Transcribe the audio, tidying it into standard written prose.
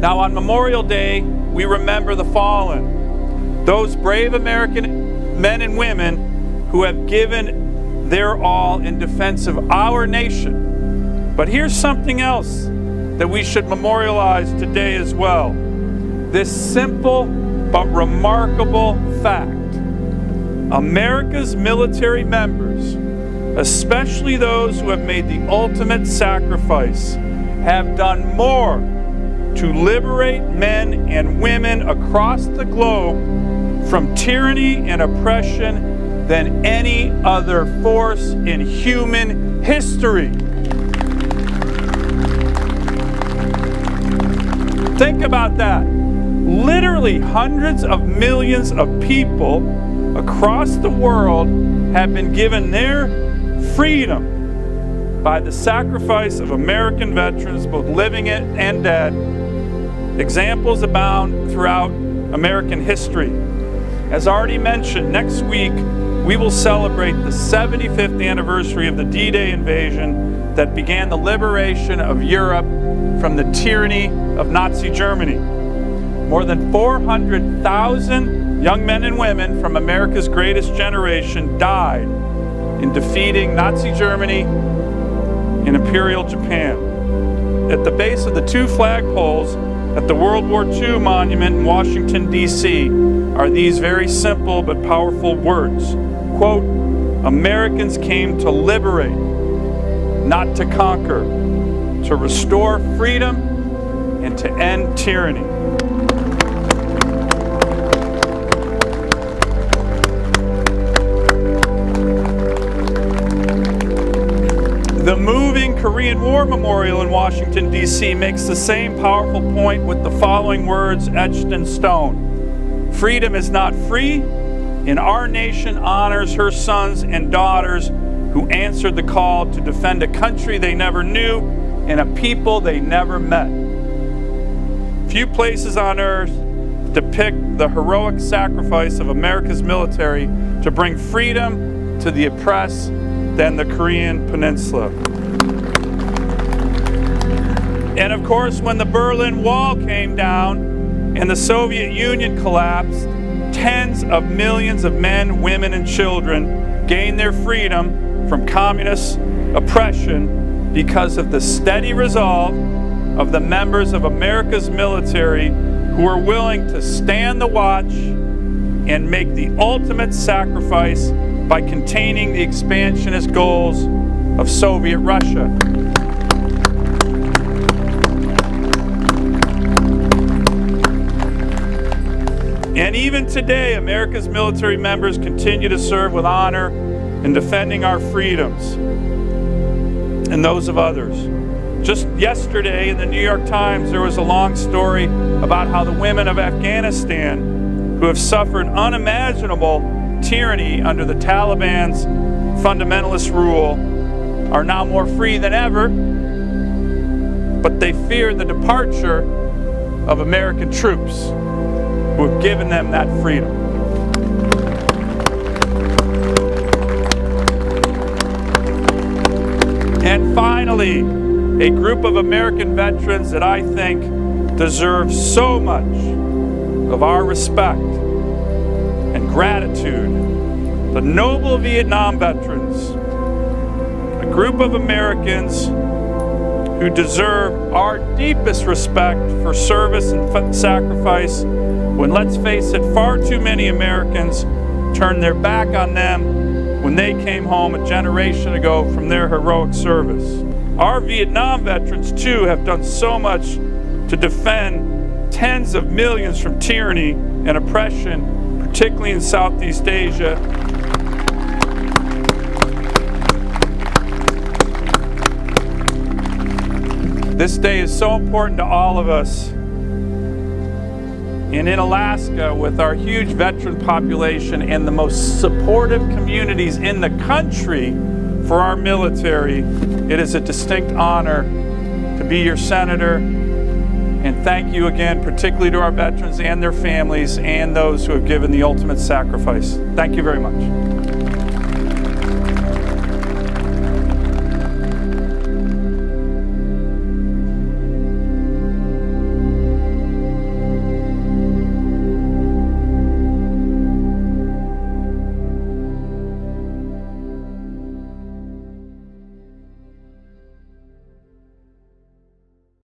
Now, on Memorial Day, we remember the fallen, those brave American men and women who have given their all in defense of our nation. But here's something else that we should memorialize today as well. This simple but remarkable fact. America's military members, especially those who have made the ultimate sacrifice, have done more to liberate men and women across the globe from tyranny and oppression than any other force in human history. Think about that. Literally hundreds of millions of people across the world have been given their freedom by the sacrifice of American veterans, both living and dead. Examples abound throughout American history. As already mentioned, next week we will celebrate the 75th anniversary of the D-Day invasion that began the liberation of Europe from the tyranny of Nazi Germany. More than 400,000 young men and women from America's greatest generation died in defeating Nazi Germany and Imperial Japan. At the base of the two flagpoles at the World War II monument in Washington, D.C. are these very simple but powerful words. Quote, "Americans came to liberate, not to conquer, to restore freedom and to end tyranny." The moving Korean War Memorial in Washington, D.C. makes the same powerful point with the following words etched in stone. "Freedom is not free, and our nation honors her sons and daughters who answered the call to defend a country they never knew and a people they never met." Few places on earth depict the heroic sacrifice of America's military to bring freedom to the oppressed than the Korean Peninsula. And of course, when the Berlin Wall came down and the Soviet Union collapsed, tens of millions of men, women, and children gained their freedom from communist oppression because of the steady resolve of the members of America's military who were willing to stand the watch and make the ultimate sacrifice by containing the expansionist goals of Soviet Russia. And even today, America's military members continue to serve with honor in defending our freedoms and those of others. Just yesterday in the New York Times, there was a long story about how the women of Afghanistan, who have suffered unimaginable tyranny under the Taliban's fundamentalist rule, are now more free than ever, but they fear the departure of American troops who have given them that freedom. And finally, a group of American veterans that I think deserve so much of our respect and gratitude, the noble Vietnam veterans, a group of Americans who deserve our deepest respect for service and sacrifice when, let's face it, far too many Americans turned their back on them when they came home a generation ago from their heroic service. Our Vietnam veterans, too, have done so much to defend tens of millions from tyranny and oppression, particularly in Southeast Asia. This day is so important to all of us. And in Alaska, with our huge veteran population and the most supportive communities in the country for our military, it is a distinct honor to be your senator. And thank you again, particularly to our veterans and their families and those who have given the ultimate sacrifice. Thank you very much.